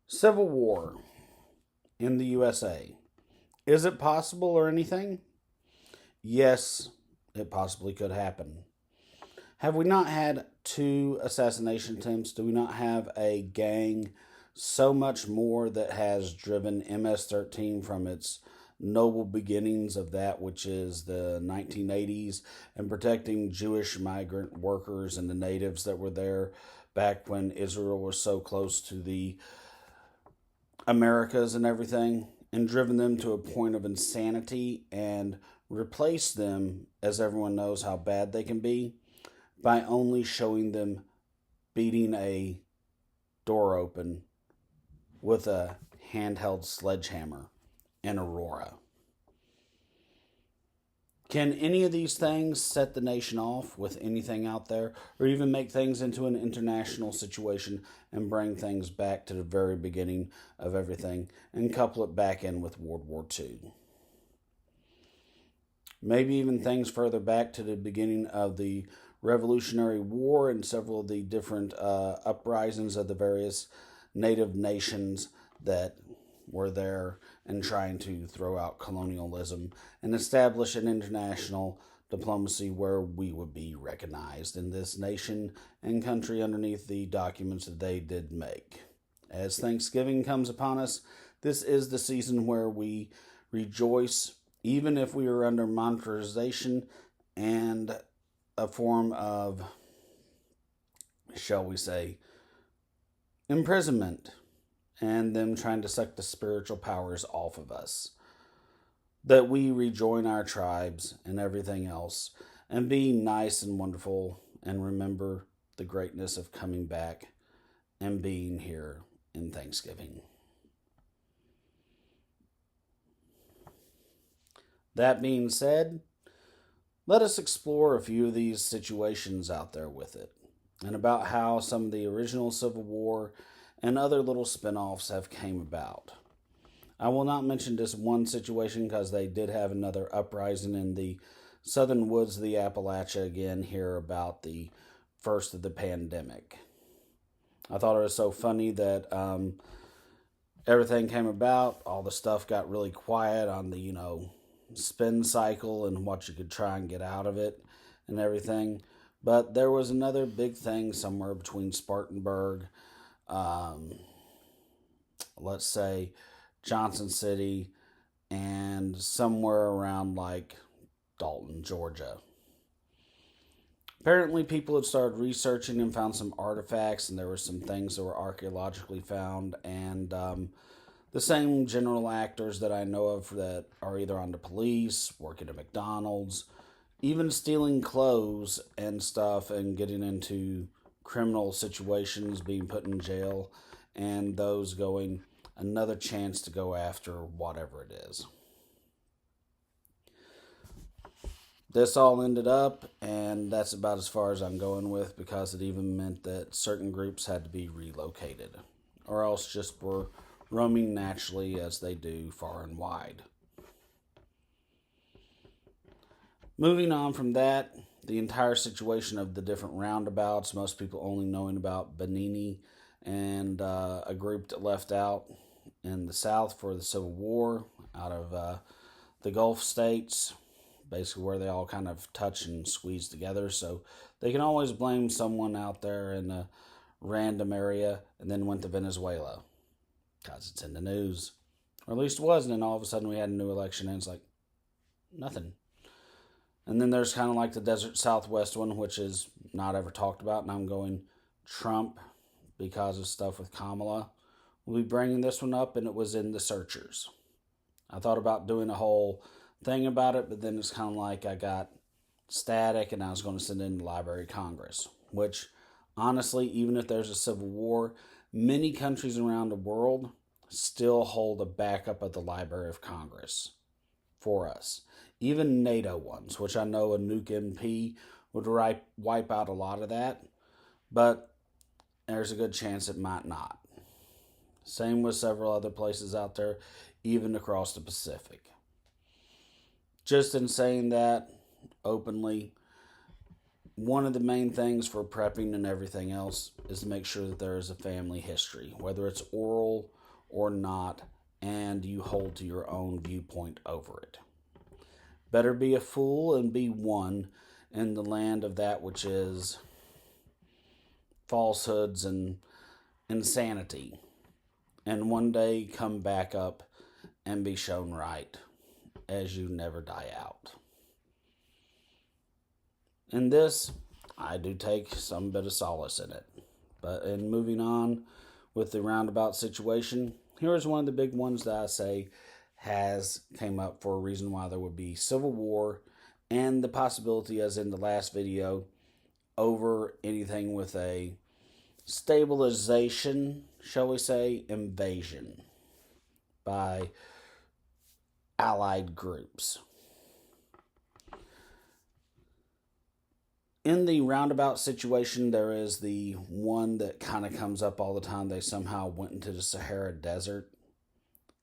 Civil War in the USA. Is it possible or anything? Yes, it possibly could happen. Have we not had two assassination attempts? Do we not have a gang so much more that has driven MS-13 from its noble beginnings of that which is the 1980s and protecting Jewish migrant workers and the natives that were there back when Israel was so close to the Americas and everything, and driven them to a point of insanity and replaced them, as everyone knows how bad they can be, by only showing them beating a door open with a handheld sledgehammer in Aurora. Can any of these things set the nation off with anything out there, or even make things into an international situation and bring things back to the very beginning of everything and couple it back in with World War II? Maybe even things further back to the beginning of the Revolutionary War and several of the different uprisings of the various native nations that were there and trying to throw out colonialism and establish an international diplomacy where we would be recognized in this nation and country underneath the documents that they did make. As Thanksgiving comes upon us, this is the season where we rejoice, even if we are under monetization and a form of, shall we say, imprisonment and them trying to suck the spiritual powers off of us. That we rejoin our tribes and everything else and be nice and wonderful and remember the greatness of coming back and being here in Thanksgiving. That being said, let us explore a few of these situations out there with it and about how some of the original Civil War and other little spin-offs have came about. I will not mention this one situation because they did have another uprising in the southern woods of the Appalachia again here about the first of the pandemic. I thought it was so funny that everything came about, all the stuff got really quiet on the, spin cycle and what you could try and get out of it and everything. But there was another big thing somewhere between Spartanburg, let's say Johnson City, and somewhere around like Dalton, Georgia. Apparently people had started researching and found some artifacts, and there were some things that were archaeologically found, and the same general actors that I know of that are either on the police, working at McDonald's, even stealing clothes and stuff and getting into criminal situations, being put in jail, and those going another chance to go after whatever it is. This all ended up, and that's about as far as I'm going with, because it even meant that certain groups had to be relocated, or else just were roaming naturally as they do far and wide. Moving on from that, the entire situation of the different roundabouts, most people only knowing about Benini and a group that left out in the South for the Civil War out of the Gulf states, basically where they all kind of touch and squeeze together. So they can always blame someone out there in a random area and then went to Venezuela because it's in the news. Or at least it was, and then all of a sudden we had a new election and it's like, nothing. And then there's kind of like the Desert Southwest one, which is not ever talked about. And I'm going Trump because of stuff with Kamala. We'll be bringing this one up, and it was in the searchers. I thought about doing a whole thing about it, but then it's kind of like I got static and I was going to send it in the Library of Congress. Which, honestly, even if there's a civil war, many countries around the world still hold a backup of the Library of Congress for us. Even NATO ones, which I know a nuke MP would wipe out a lot of that, but there's a good chance it might not. Same with several other places out there, even across the Pacific. Just in saying that openly, one of the main things for prepping and everything else is to make sure that there is a family history, whether it's oral or not, and you hold to your own viewpoint over it. Better be a fool and be one in the land of that which is falsehoods and insanity, and one day come back up and be shown right, as you never die out. In this, I do take some bit of solace in it. But in moving on with the roundabout situation, here's one of the big ones that I say has came up for a reason why there would be civil war, and the possibility, as in the last video, over anything with a stabilization, shall we say, invasion by allied groups. In the roundabout situation, there is the one that kind of comes up all the time. They somehow went into the Sahara Desert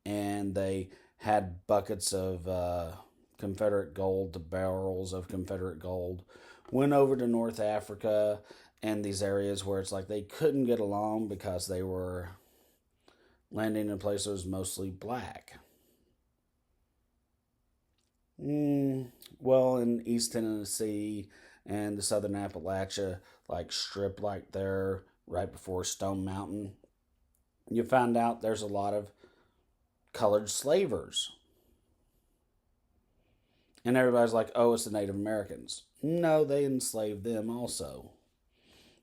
and they had buckets of Confederate gold, the barrels of Confederate gold, went over to North Africa and these areas where it's like they couldn't get along because they were landing in places that was mostly black. Well, in East Tennessee and the southern Appalachia, like strip like there right before Stone Mountain, you find out there's a lot of colored slavers. And everybody's like, oh, it's the Native Americans. No, they enslaved them also.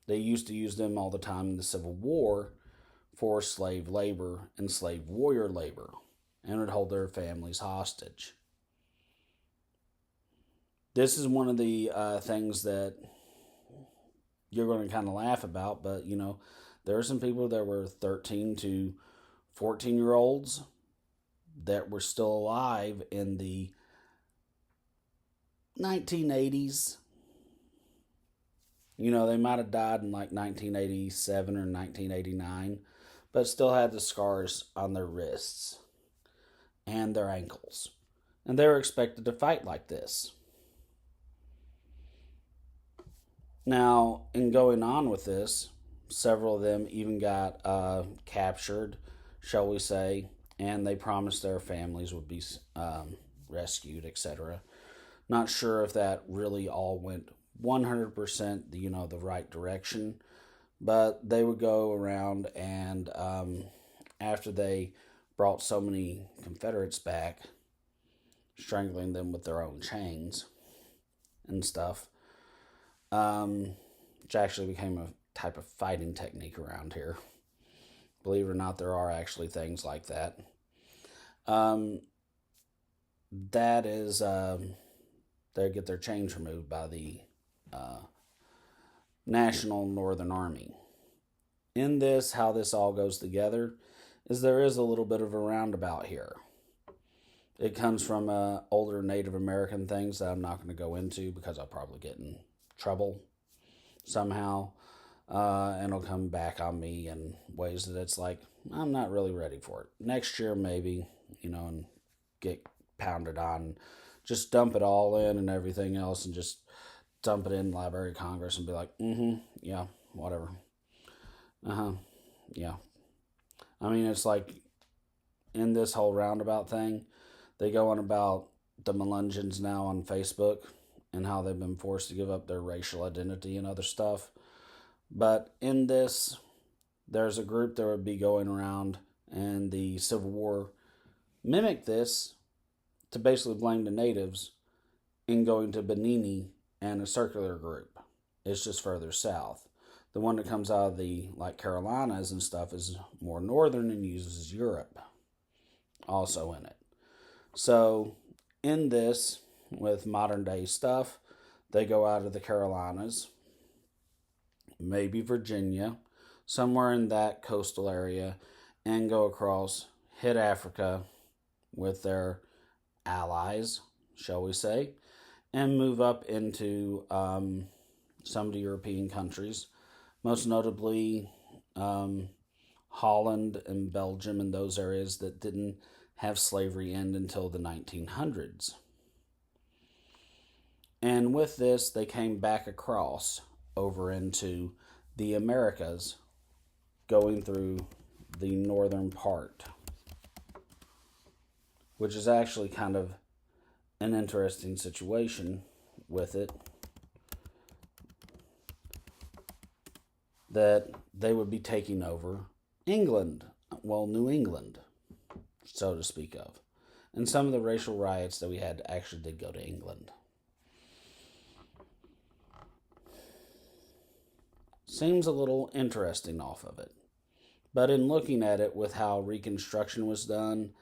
They used to use them all the time in the Civil War for slave labor and slave warrior labor, and would hold their families hostage. This is one of the things that you're going to kind of laugh about, but, you know, there are some people that were 13 to 14-year-olds that were still alive in the 1980s. You know, they might have died in like 1987 or 1989, but still had the scars on their wrists and their ankles. And they were expected to fight like this. Now, in going on with this, several of them even got captured, shall we say, and they promised their families would be rescued, etc. Not sure if that really all went 100%, the right direction, but they would go around and after they brought so many Confederates back, strangling them with their own chains and stuff, which actually became a type of fighting technique around here. Believe it or not, there are actually things like that. That is, they get their chains removed by the National Northern Army. In this, how this all goes together is there is a little bit of a roundabout here. It comes from older Native American things that I'm not going to go into because I'll probably get in trouble somehow, and it'll come back on me in ways that it's like, I'm not really ready for it. Next year, maybe, and get pounded on, just dump it all in and everything else, and just dump it in Library of Congress and be like, yeah, whatever. Yeah. I mean, it's like, in this whole roundabout thing, they go on about the Melungeons now on Facebook and how they've been forced to give up their racial identity and other stuff. But in this, there's a group that would be going around, and the Civil War mimicked this to basically blame the natives in going to Benini and a circular group. It's just further south. The one that comes out of the Carolinas and stuff is more northern and uses Europe also in it. So in this, with modern day stuff, they go out of the Carolinas, maybe Virginia, somewhere in that coastal area, and go across, hit Africa with their allies, shall we say, and move up into some of the European countries, most notably Holland and Belgium and those areas that didn't have slavery end until the 1900s. And with this, they came back across over into the Americas, going through the northern part, which is actually kind of an interesting situation with it, that they would be taking over England, well, New England, so to speak of. And some of the racial riots that we had actually did go to England. Seems a little interesting off of it. But in looking at it with how Reconstruction was done,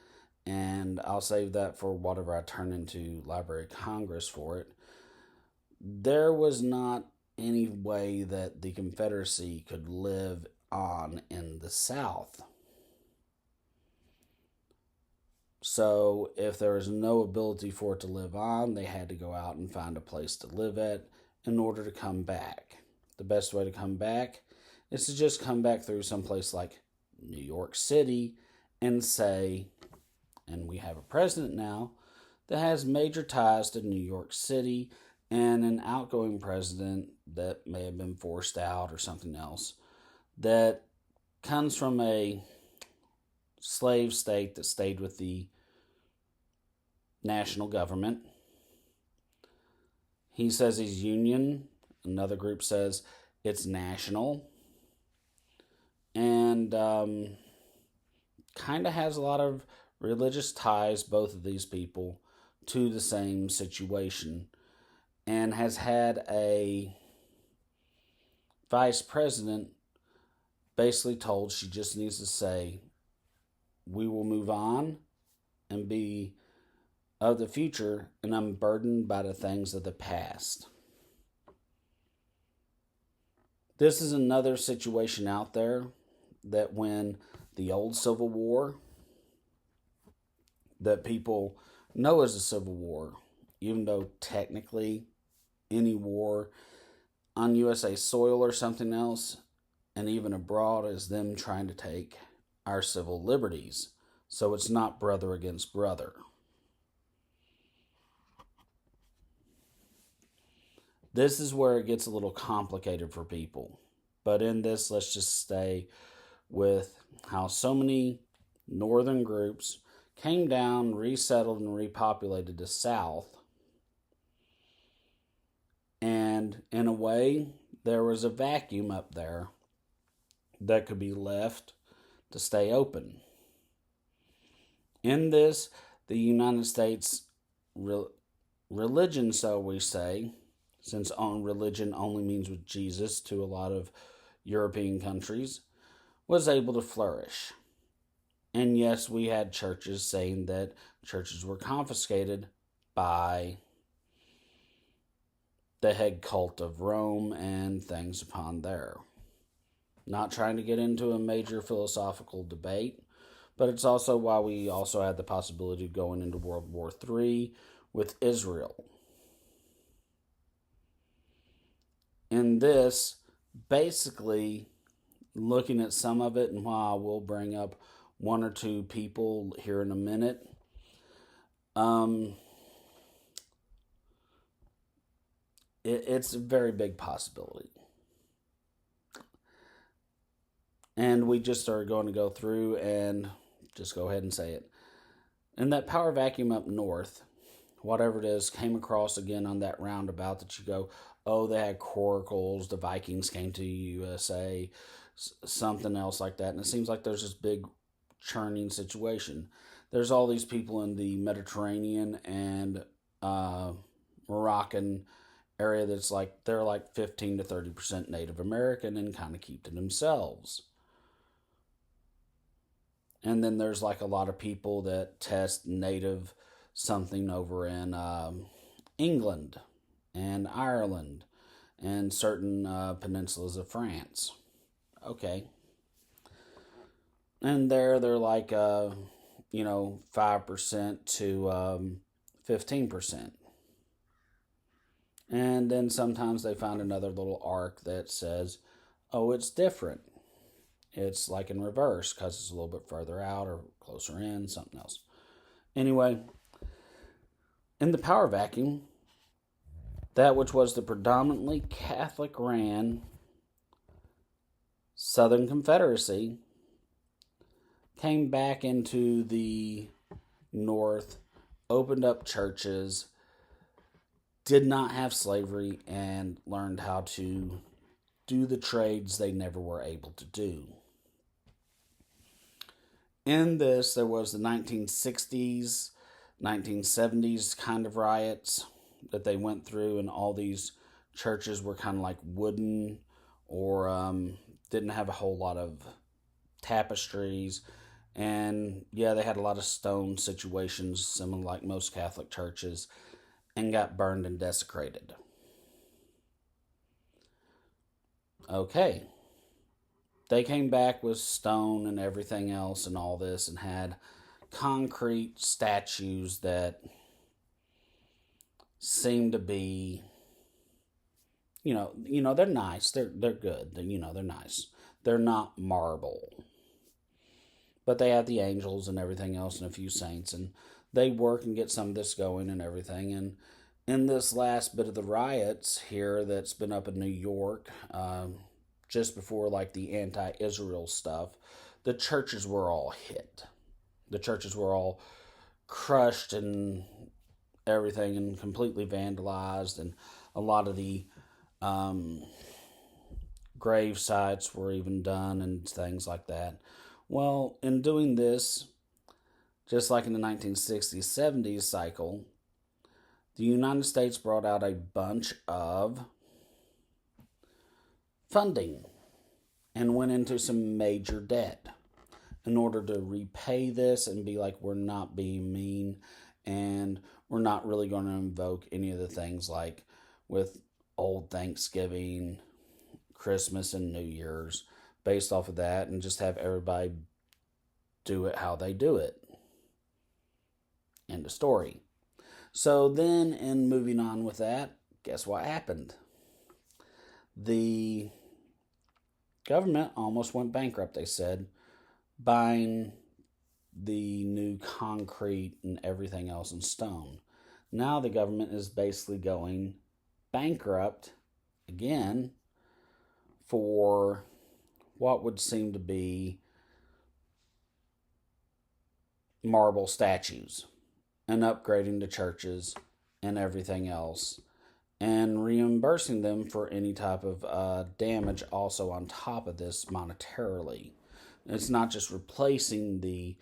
and I'll save that for whatever I turn into Library of Congress for it, there was not any way that the Confederacy could live on in the South. So if there was no ability for it to live on, they had to go out and find a place to live at in order to come back. The best way to come back is to just come back through someplace like New York City and say, and we have a president now that has major ties to New York City, and an outgoing president that may have been forced out or something else, that comes from a slave state that stayed with the national government. He says he's Union. Another group says it's national. And kind of has a lot of religious ties, both of these people, to the same situation. And has had a vice president basically told she just needs to say, we will move on and be of the future and unburdened by the things of the past. This is another situation out there that when the old Civil War, that people know as a Civil War, even though technically any war on USA soil or something else, and even abroad, is them trying to take our civil liberties. So it's not brother against brother. This is where it gets a little complicated for people. But in this, let's just stay with how so many northern groups came down, resettled, and repopulated the South. And in a way, there was a vacuum up there that could be left to stay open. In this, the United States religion, so we say, since religion only means with Jesus to a lot of European countries, was able to flourish. And yes, we had churches saying that churches were confiscated by the head cult of Rome and things upon there. Not trying to get into a major philosophical debate, but it's also why we also had the possibility of going into World War III with Israel. In this, basically, looking at some of it, and while I will bring up one or two people here in a minute, it's a very big possibility. And we just are going to go through and just go ahead and say it. And that power vacuum up north, whatever it is, came across again on that roundabout that you go, oh, they had coracles, the Vikings came to USA, something else like that. And it seems like there's this big churning situation. There's all these people in the Mediterranean and Moroccan area that's like, they're like 15 to 30% Native American and kind of keep to themselves. And then there's like a lot of people that test native something over in England and Ireland and certain peninsulas of France. Okay. And they're like, 5% to 15%. And then sometimes they find another little arc that says, oh, it's different. It's like in reverse because it's a little bit further out or closer in, something else. Anyway, in the power vacuum, that which was the predominantly Catholic ran Southern Confederacy came back into the North, opened up churches, did not have slavery, and learned how to do the trades they never were able to do. In this, there was the 1960s, 1970s kind of riots that they went through, and all these churches were kind of like wooden or didn't have a whole lot of tapestries. And yeah, they had a lot of stone situations, similar like most Catholic churches, and got burned and desecrated. Okay. They came back with stone and everything else and all this, and had concrete statues that seem to be, they're nice. They're good. They're nice. They're not marble. But they have the angels and everything else and a few saints, and they work and get some of this going and everything. And in this last bit of the riots here that's been up in New York, just before like the anti-Israel stuff, the churches were all hit. The churches were all crushed and everything and completely vandalized, and a lot of the grave sites were even done and things like that. Well, in doing this, just like in the 1960s, 70s cycle, the United States brought out a bunch of funding and went into some major debt in order to repay this and be like, we're not being mean, and we're not really going to invoke any of the things like with old Thanksgiving, Christmas, and New Year's based off of that, and just have everybody do it how they do it. End of story. So then, in moving on with that, guess what happened? The government almost went bankrupt, they said, buying the new concrete and everything else in stone. Now the government is basically going bankrupt again for what would seem to be marble statues and upgrading the churches and everything else, and reimbursing them for any type of damage also on top of this monetarily. It's not just replacing the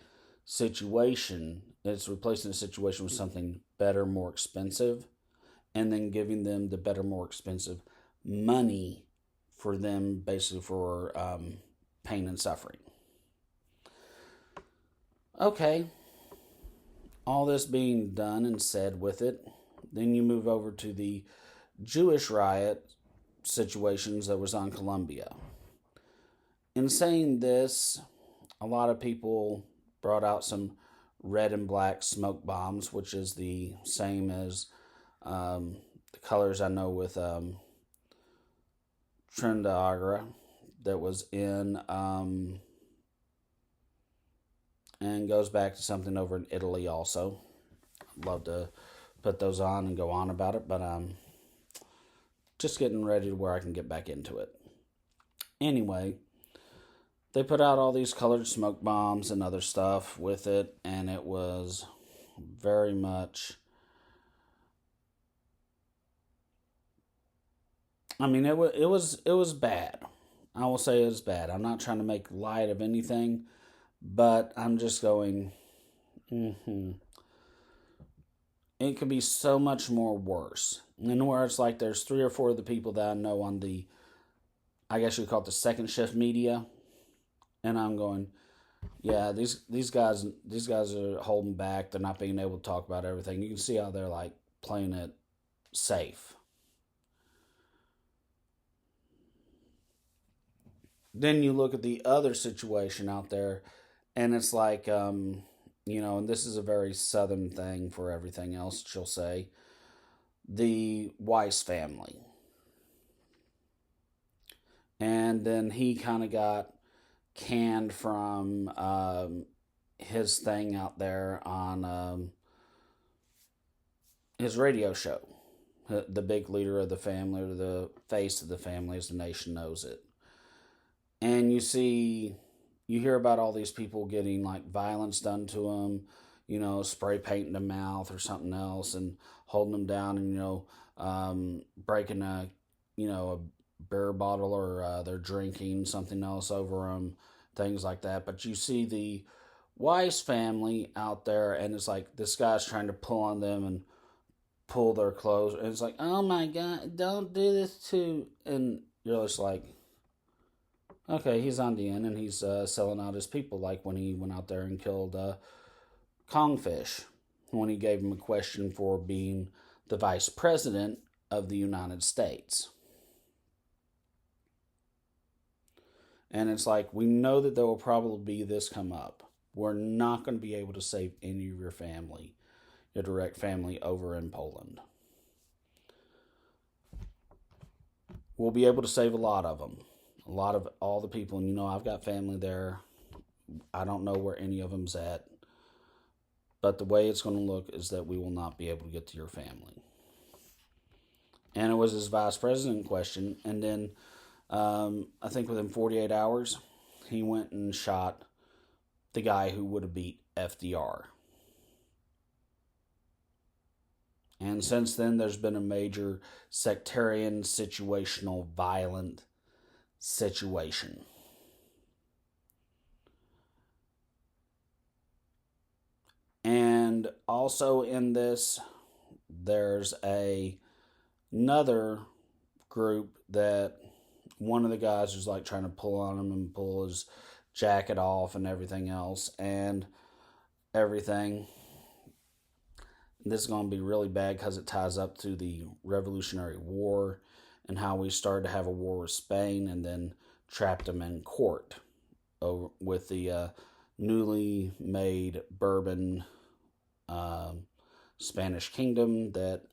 situation, it's replacing the situation with something better, more expensive, and then giving them the better, more expensive money for them, basically for pain and suffering. Okay, all this being done and said with it, then you move over to the Jewish riot situations that was on Columbia. In saying this, a lot of people brought out some red and black smoke bombs, which is the same as the colors I know with Trendagra that was in, and goes back to something over in Italy also. I'd love to put those on and go on about it, but I'm just getting ready to where I can get back into it. Anyway, they put out all these colored smoke bombs and other stuff with it, and it was very much, I mean, it was bad. I will say it was bad. I'm not trying to make light of anything, but I'm just going, It could be so much more worse. And where it's like there's 3 or 4 of the people that I know on the, I guess you call it the second shift media, and I'm going, yeah, these guys are holding back. They're not being able to talk about everything. You can see how they're like playing it safe. Then you look at the other situation out there, and it's like, and this is a very southern thing for everything else, she'll say, the Weiss family. And then he kind of got canned from his thing out there on his radio show, the big leader of the family, or the face of the family, as the nation knows it. And you hear about all these people getting like violence done to them, spray paint in the mouth or something else, and holding them down, and breaking a beer bottle, or they're drinking something else over them, things like that. But you see the Weiss family out there, and it's like this guy's trying to pull on them and pull their clothes, and it's like, oh my God, don't do this to, and you're just like, okay, he's on the end, and he's selling out his people, like when he went out there and killed Kongfish, when he gave him a question for being the vice president of the United States. And it's like, we know that there will probably be this come up. We're not going to be able to save any of your family, your direct family over in Poland. We'll be able to save a lot of them. A lot of all the people, and I've got family there. I don't know where any of them's at. But the way it's going to look is that we will not be able to get to your family. And it was his vice president question. And then I think within 48 hours, he went and shot the guy who would have beat FDR. And since then, there's been a major sectarian, situational, violent situation. And also in this, there's another group that one of the guys was like trying to pull on him and pull his jacket off and everything else, and everything. This is going to be really bad because it ties up to the Revolutionary War and how we started to have a war with Spain and then trapped them in court with the newly made Bourbon Spanish kingdom that,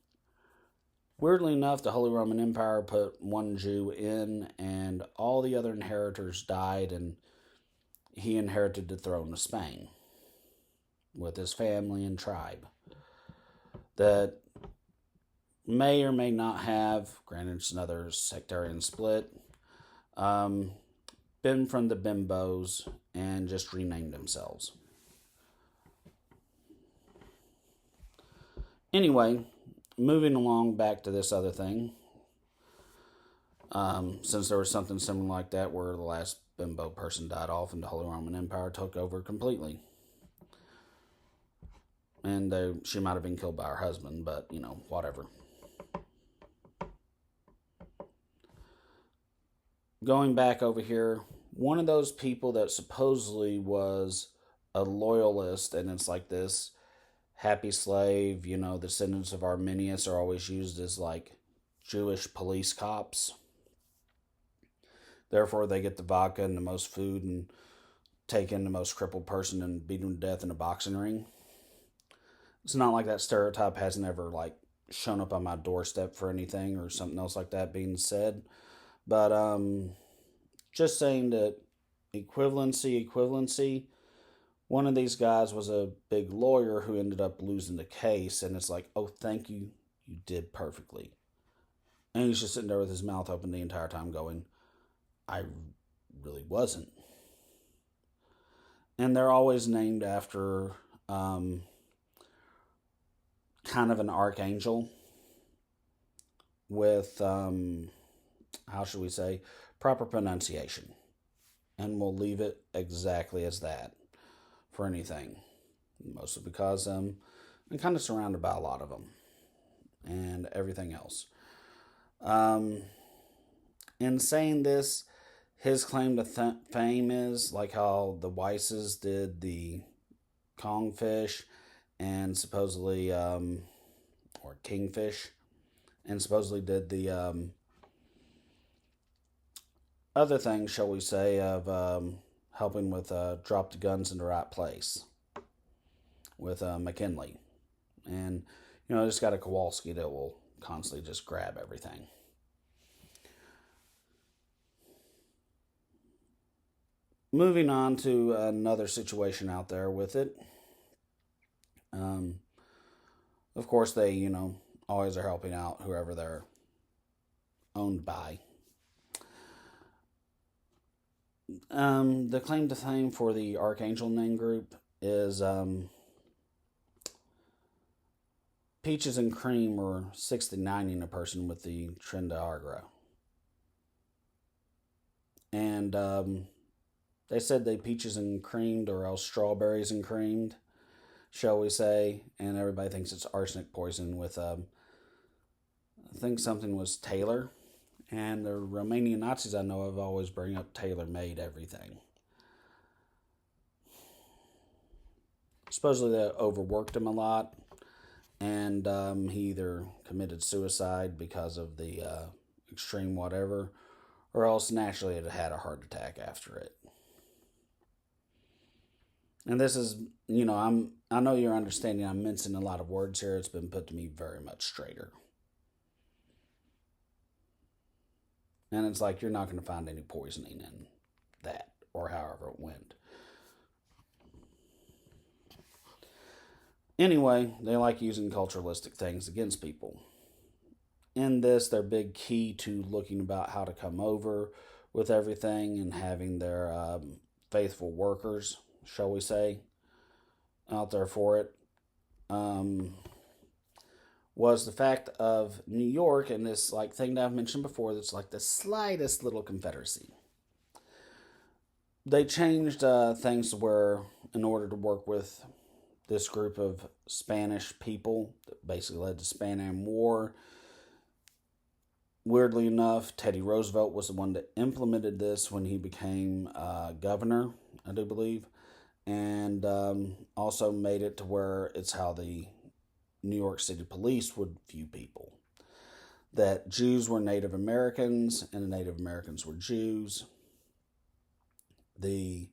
weirdly enough, the Holy Roman Empire put one Jew in, and all the other inheritors died, and he inherited the throne of Spain with his family and tribe that may or may not have, granted it's another sectarian split, been from the bimbos and just renamed themselves. Anyway, moving along back to this other thing, since there was something similar like that where the last bimbo person died off and the Holy Roman Empire took over completely. And she might have been killed by her husband, but, whatever. Going back over here, one of those people that supposedly was a loyalist, and it's like this happy slave, the descendants of Arminius are always used as like Jewish police cops. Therefore, they get the vodka and the most food and take in the most crippled person and beat them to death in a boxing ring. It's not like that stereotype hasn't ever like shown up on my doorstep for anything or something else like that being said. But just saying that equivalency. One of these guys was a big lawyer who ended up losing the case, and it's like, oh, thank you, you did perfectly. And he's just sitting there with his mouth open the entire time going, I really wasn't. And they're always named after kind of an archangel with, how should we say, proper pronunciation. And we'll leave it exactly as that for anything. Mostly because I'm kind of surrounded by a lot of them and everything else. In saying this, his claim to fame is like how the Weisses did the Kongfish and supposedly, or Kingfish, and supposedly did the other thing, shall we say, of helping with drop the guns in the right place with McKinley. And, just got a Kowalski that will constantly just grab everything. Moving on to another situation out there with it. Of course, they, always are helping out whoever they're owned by. The claim to fame for the Archangel name group is peaches and cream or 69ing a person with the Trendagra. And they said they peaches and creamed or else strawberries and creamed, shall we say. And everybody thinks it's arsenic poison with, I think something was Taylor. And the Romanian Nazis I know of always bring up tailor-made everything. Supposedly they overworked him a lot. And he either committed suicide because of the extreme whatever, or else naturally had a heart attack after it. And this is, I know you're understanding I'm mincing a lot of words here. It's been put to me very much straighter. And it's like you're not going to find any poisoning in that, or however it went. Anyway, they like using culturalistic things against people. In this, their big key to looking about how to come over with everything and having their faithful workers, shall we say, out there for it, was the fact of New York and this thing that I've mentioned before that's like the slightest little confederacy. They changed things to where, in order to work with this group of Spanish people that basically led to Spanish War, weirdly enough, Teddy Roosevelt was the one that implemented this when he became governor, I do believe, and also made it to where it's how the New York City police would view people. That Jews were Native Americans and the Native Americans were Jews. The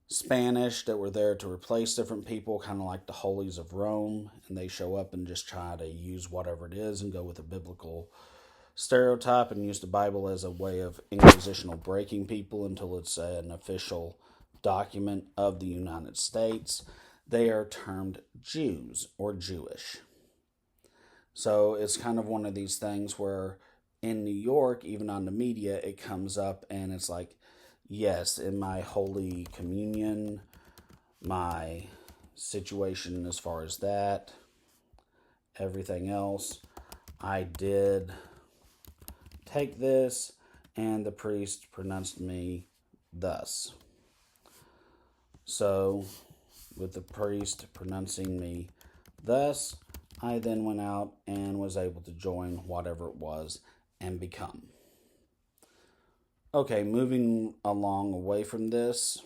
Spanish that were there to replace different people, kind of like the holies of Rome, and they show up and just try to use whatever it is and go with a biblical stereotype and use the Bible as a way of inquisitional breaking people until it's an official document of the United States. They are termed Jews or Jewish. So it's kind of one of these things where in New York, even on the media, it comes up and it's like, yes, in my Holy Communion, my situation as far as that, everything else, I did take this, and the priest pronounced me thus. So, with the priest pronouncing me thus, I then went out and was able to join whatever it was and become. Okay, moving along away from this,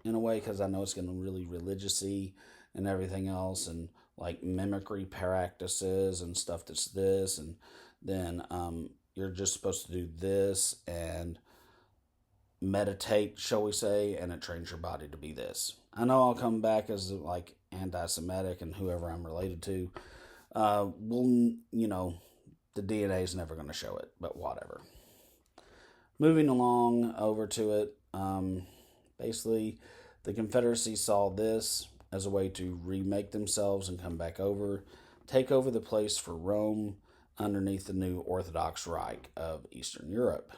in a way, because I know it's getting really religious-y and everything else, and like mimicry practices and stuff that's this, and then you're just supposed to do this and meditate, shall we say, and it trains your body to be this. I know I'll come back as like anti-Semitic and whoever I'm related to. The DNA is never going to show it, but whatever. Moving along over to it, basically the Confederacy saw this as a way to remake themselves and come back over, take over the place for Rome underneath the new Orthodox Reich of Eastern Europe.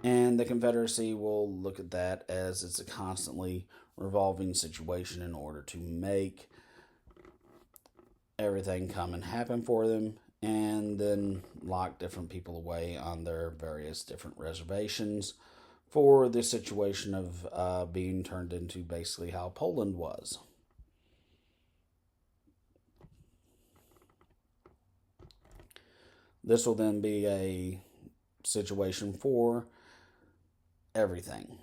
And the Confederacy will look at that as it's a constantly revolving situation in order to make everything come and happen for them, and then lock different people away on their various different reservations for the situation of being turned into basically how Poland was. This will then be a situation for everything.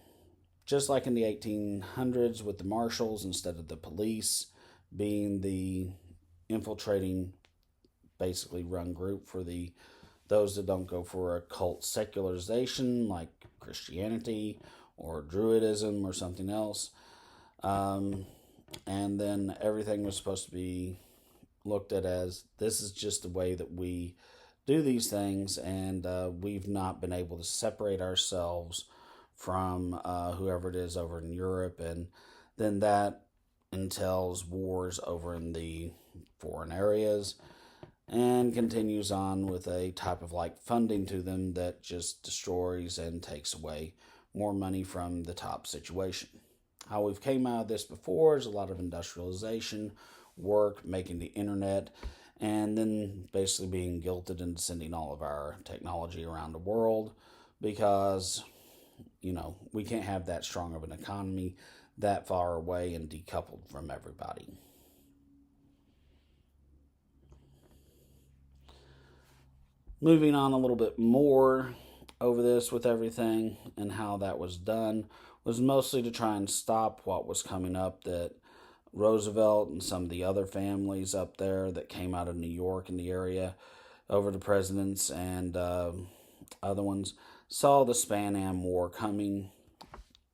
Just like in the 1800s with the marshals, instead of the police being the infiltrating, basically run group for those that don't go for a cult secularization like Christianity or Druidism or something else. And then everything was supposed to be looked at as, this is just the way that we do these things, and we've not been able to separate ourselves from whoever it is over in Europe, and then that entails wars over in the foreign areas, and continues on with a type of like funding to them that just destroys and takes away more money from the top situation. How we've came out of this before is a lot of industrialization, work, making the internet, and then basically being guilted into sending all of our technology around the world because, we can't have that strong of an economy that far away and decoupled from everybody. Moving on a little bit more over this with everything and how that was done was mostly to try and stop what was coming up that Roosevelt and some of the other families up there that came out of New York in the area over the presidents and other ones saw the Span Am War coming,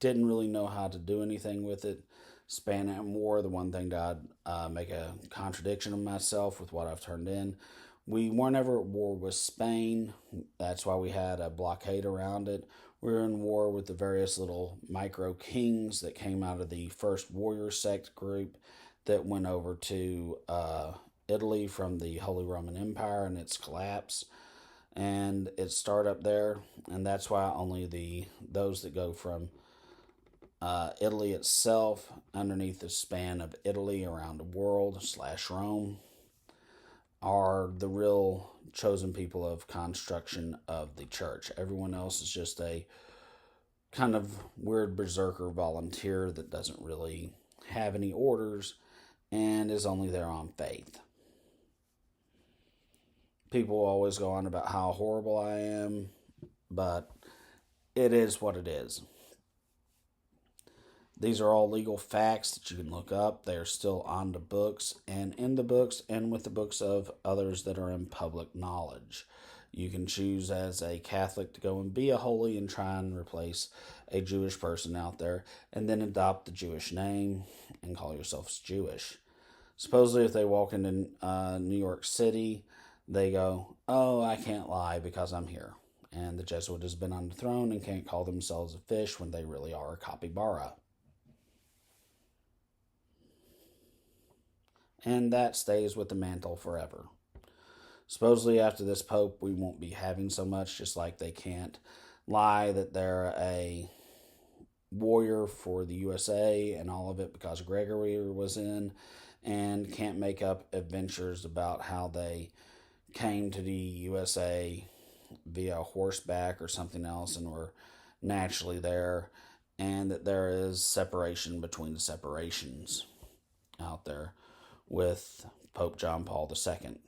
didn't really know how to do anything with it. Span Am War, the one thing that I'd make a contradiction of myself with what I've turned in. We weren't ever at war with Spain. That's why we had a blockade around it. We were in war with the various little micro kings that came out of the first warrior sect group that went over to Italy from the Holy Roman Empire and its collapse. And it started up there, and that's why only those that go from Italy itself underneath the span of Italy around the world / Rome are the real chosen people of construction of the church. Everyone else is just a kind of weird berserker volunteer that doesn't really have any orders and is only there on faith. People always go on about how horrible I am, but it is what it is. These are all legal facts that you can look up. They are still on the books and in the books and with the books of others that are in public knowledge. You can choose as a Catholic to go and be a holy and try and replace a Jewish person out there and then adopt the Jewish name and call yourselves Jewish. Supposedly if they walk into New York City, they go, "Oh, I can't lie because I'm here." And the Jesuit has been on the throne and can't call themselves a fish when they really are a capybara. And that stays with the mantle forever. Supposedly after this pope, we won't be having so much, just like they can't lie that they're a warrior for the USA and all of it because Gregory was in, and can't make up adventures about how they came to the USA via horseback or something else and were naturally there, and that there is separation between the separations out there with Pope John Paul II.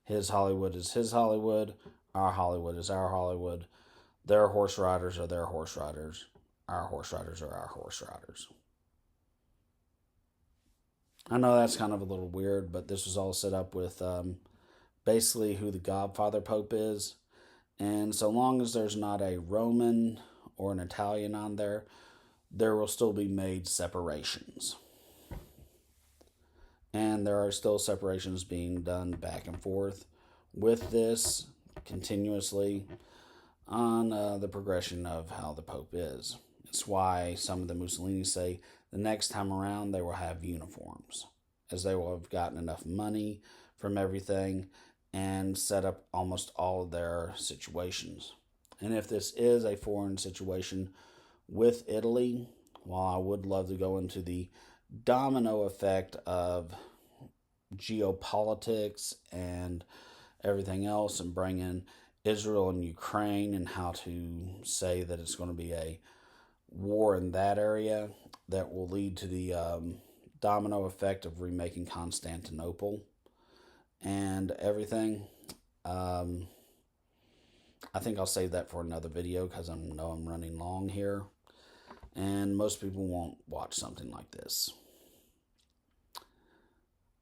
His Hollywood is his Hollywood. Our Hollywood is our Hollywood. Their horse riders are their horse riders. Our horse riders are our horse riders. I know that's kind of a little weird, but this was all set up with basically who the Godfather Pope is. And so long as there's not a Roman or an Italian on there, there will still be made separations. And there are still separations being done back and forth with this continuously on the progression of how the Pope is. It's why some of the Mussolini say the next time around they will have uniforms, as they will have gotten enough money from everything and set up almost all of their situations. And if this is a foreign situation with Italy, while I would love to go into the domino effect of geopolitics and everything else and bring in Israel and Ukraine and how to say that it's going to be a war in that area that will lead to the domino effect of remaking Constantinople and everything. I think I'll save that for another video because I know I'm running long here and most people won't watch something like this.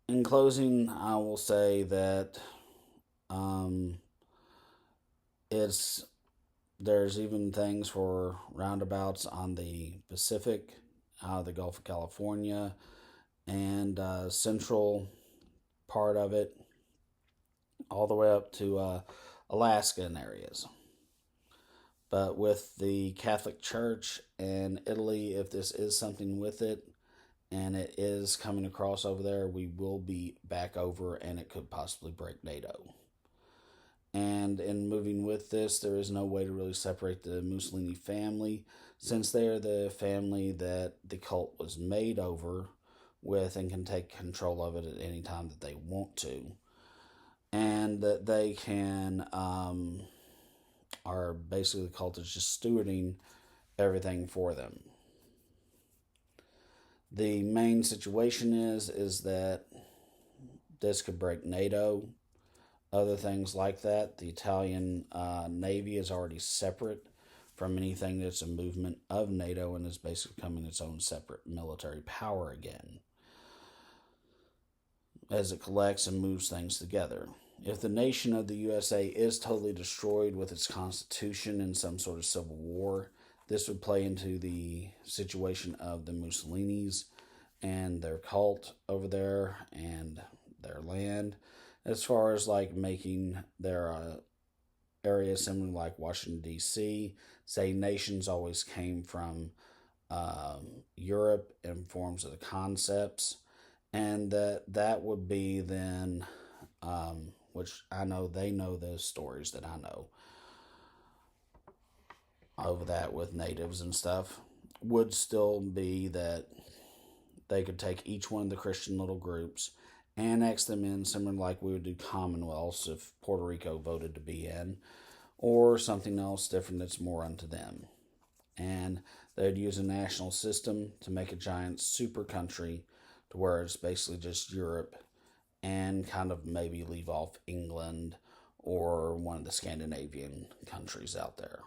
In closing, I will say that there's even things for roundabouts on the Pacific, out of the Gulf of California, and central part of it, all the way up to Alaska and areas. But with the Catholic Church and Italy, if this is something with it, and it is coming across over there, we will be back over, and it could possibly break NATO. And in moving with this, there is no way to really separate the Mussolini family, since they are the family that the cult was made over with and can take control of it at any time that they want to. And that they can, are basically the cult is just stewarding everything for them. The main situation is that this could break NATO. Other things like that. The Italian Navy is already separate from anything that's a movement of NATO and is basically becoming its own separate military power again as it collects and moves things together. If the nation of the USA is totally destroyed with its constitution in some sort of civil war, this would play into the situation of the Mussolinis and their cult over there and their land, as far as like making their area similar like Washington, D.C. Say nations always came from Europe in forms of the concepts, and that would be then, which I know they know those stories that I know over that with natives and stuff, would still be that they could take each one of the Christian little groups, annex them in, similar like we would do commonwealths if Puerto Rico voted to be in, or something else different that's more unto them. And they'd use a national system to make a giant super country to where it's basically just Europe, and kind of maybe leave off England or one of the Scandinavian countries out there.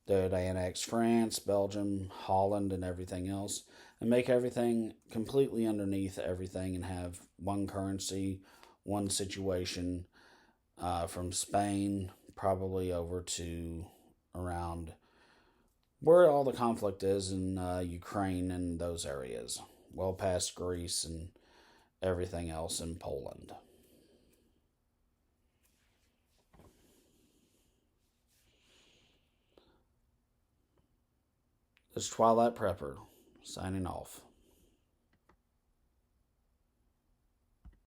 They would annex France, Belgium, Holland, and everything else, and make everything completely underneath everything and have one currency, one situation, from Spain probably over to around where all the conflict is in Ukraine and those areas, well past Greece and everything else in Poland. This is Twilight Prepper, signing off.